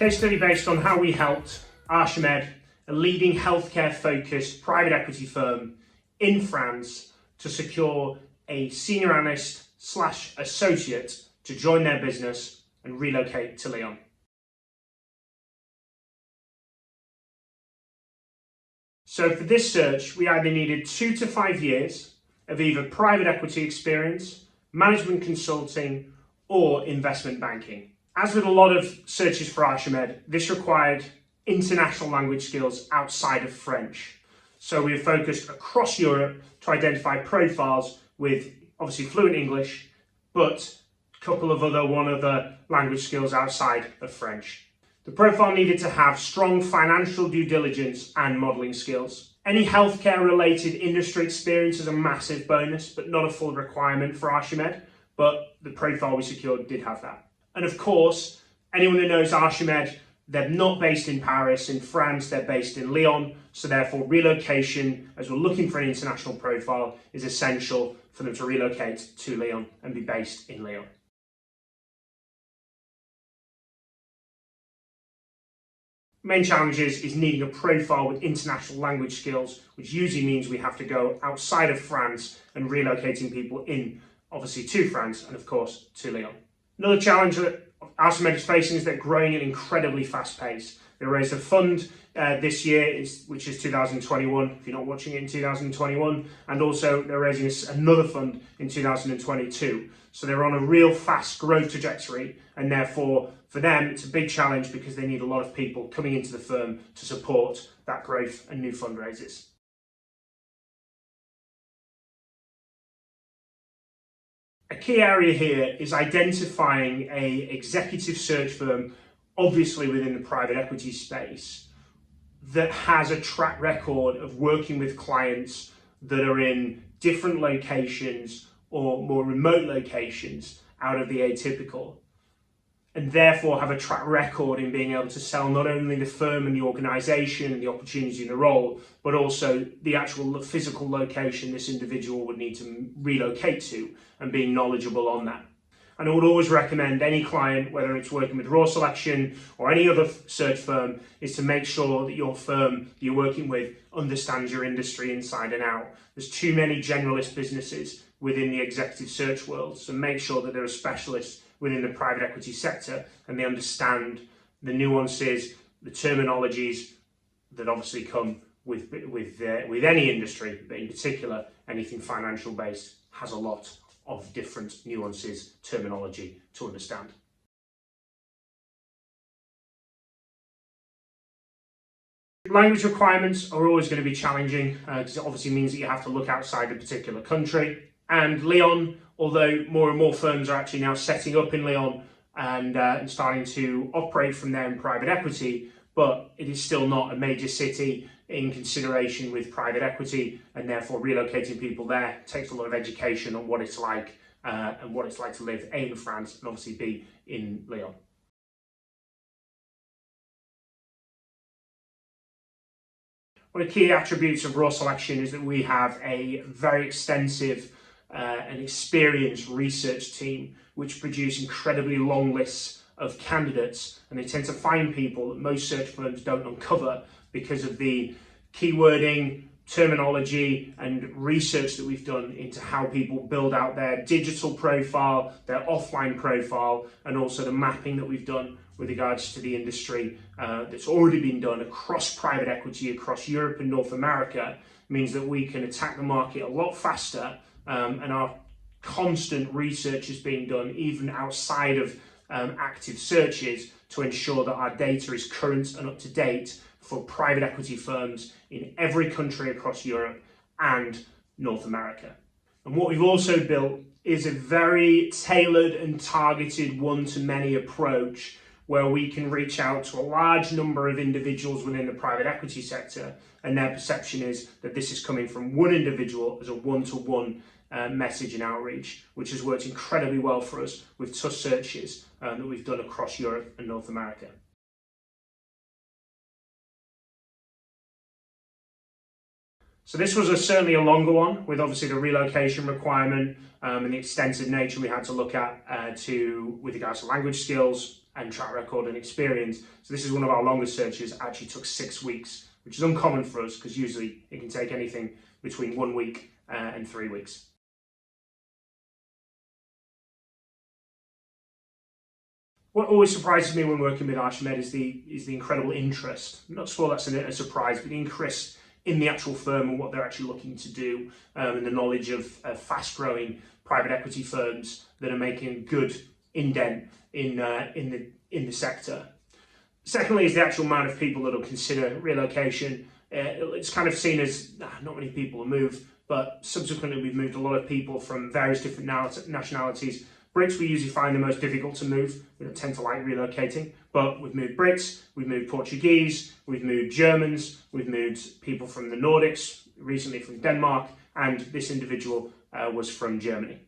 case study based on how we helped ArchiMed, a leading healthcare-focused private equity firm in France, to secure a senior analyst/associate to join their business and relocate to Lyon. So for this search, we either needed 2 to 5 years of either private equity experience, management consulting, or investment banking. As with a lot of searches for ArchiMed, this required international language skills outside of French. So we have focused across Europe to identify profiles with obviously fluent English, but a couple of one other language skills outside of French. The profile needed to have strong financial due diligence and modelling skills. Any healthcare related industry experience is a massive bonus, but not a full requirement for ArchiMed, but the profile we secured did have that. And of course, anyone who knows ArchiMed, they're not based in Paris, in France, they're based in Lyon, so therefore relocation, as we're looking for an international profile, is essential for them to relocate to Lyon and be based in Lyon. Main challenges is needing a profile with international language skills, which usually means we have to go outside of France and relocating people in, obviously, to France and of course to Lyon. Another challenge that ArchiMed is facing is they're growing at an incredibly fast pace. They raised a fund this year, which is 2021, if you're not watching it in 2021, and also they're raising another fund in 2022. So they're on a real fast growth trajectory, and therefore for them it's a big challenge because they need a lot of people coming into the firm to support that growth and new fundraisers. A key area here is identifying an executive search firm, obviously within the private equity space, that has a track record of working with clients that are in different locations or more remote locations out of the atypical, and therefore have a track record in being able to sell not only the firm and the organisation and the opportunity in the role, but also the actual physical location this individual would need to relocate to, and being knowledgeable on that. And I would always recommend any client, whether it's working with Raw Selection or any other search firm, is to make sure that your firm that you're working with understands your industry inside and out. There's too many generalist businesses within the executive search world, so make sure that there are specialists within the private equity sector and they understand the nuances, the terminologies that obviously come with any industry, but in particular anything financial based has a lot of different nuances, terminology to understand. Language requirements are always going to be challenging because it obviously means that you have to look outside a particular country. And Lyon, although more and more firms are actually now setting up in Lyon and starting to operate from there in private equity, but it is still not a major city in consideration with private equity, and therefore relocating people there takes a lot of education on what it's like and what it's like to live A, in France, and obviously B, in Lyon. One of the key attributes of Raw Selection is that we have a very extensive and experienced research team which produce incredibly long lists of candidates, and they tend to find people that most search firms don't uncover because of the keywording, terminology and research that we've done into how people build out their digital profile, their offline profile, and also the mapping that we've done with regards to the industry that's already been done across private equity, across Europe and North America, means that we can attack the market a lot faster, and our constant research is being done even outside of active searches to ensure that our data is current and up to date for private equity firms in every country across Europe and North America. And what we've also built is a very tailored and targeted one-to-many approach where we can reach out to a large number of individuals within the private equity sector, and their perception is that this is coming from one individual as a one-to-one message and outreach, which has worked incredibly well for us with tough searches that we've done across Europe and North America. So this was certainly a longer one, with obviously the relocation requirement and the extensive nature we had to look at with regards to language skills and track record and experience. So this is one of our longest searches. Actually took 6 weeks, which is uncommon for us because usually it can take anything between 1 week and 3 weeks. What always surprises me when working with ArchiMed is the incredible interest. I'm not sure that's a surprise, but the interest in the actual firm and what they're actually looking to do, and the knowledge of fast-growing private equity firms that are making a good indent in the sector. Secondly, is the actual amount of people that will consider relocation. It's kind of seen as not many people will move, but subsequently we've moved a lot of people from various different nationalities. Brits we usually find the most difficult to move. We don't tend to like relocating, but we've moved Brits, we've moved Portuguese, we've moved Germans, we've moved people from the Nordics, recently from Denmark, and this individual was from Germany.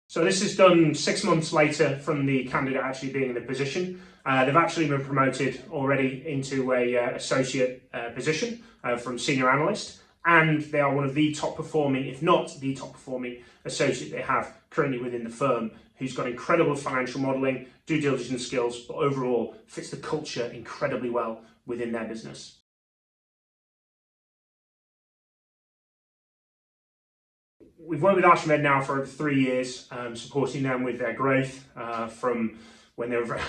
So this is done 6 months later from the candidate actually being in the position. They've actually been promoted already into a associate position from senior analyst, and they are one of the top performing, if not the top performing associate they have currently within the firm, who's got incredible financial modelling, due diligence skills, but overall fits the culture incredibly well within their business. We've worked with ArchiMed now for over 3 years, supporting them with their growth from when they were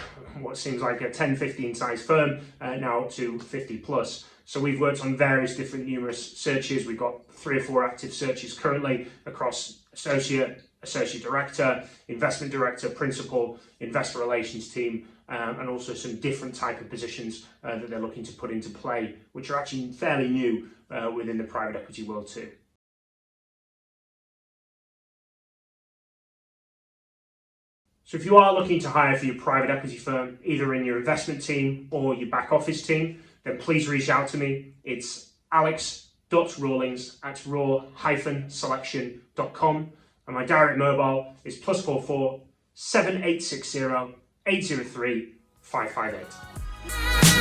what seems like a 10-15 size firm, now up to 50 plus. So we've worked on various different numerous searches. We've got 3 or 4 active searches currently across associate director, investment director, principal, investor relations team, and also some different type of positions that they're looking to put into play, which are actually fairly new within the private equity world too. So if you are looking to hire for your private equity firm, either in your investment team or your back office team, then please reach out to me. It's alex.rawlings@raw-selection.com, and my direct mobile is +44 7860 803 558.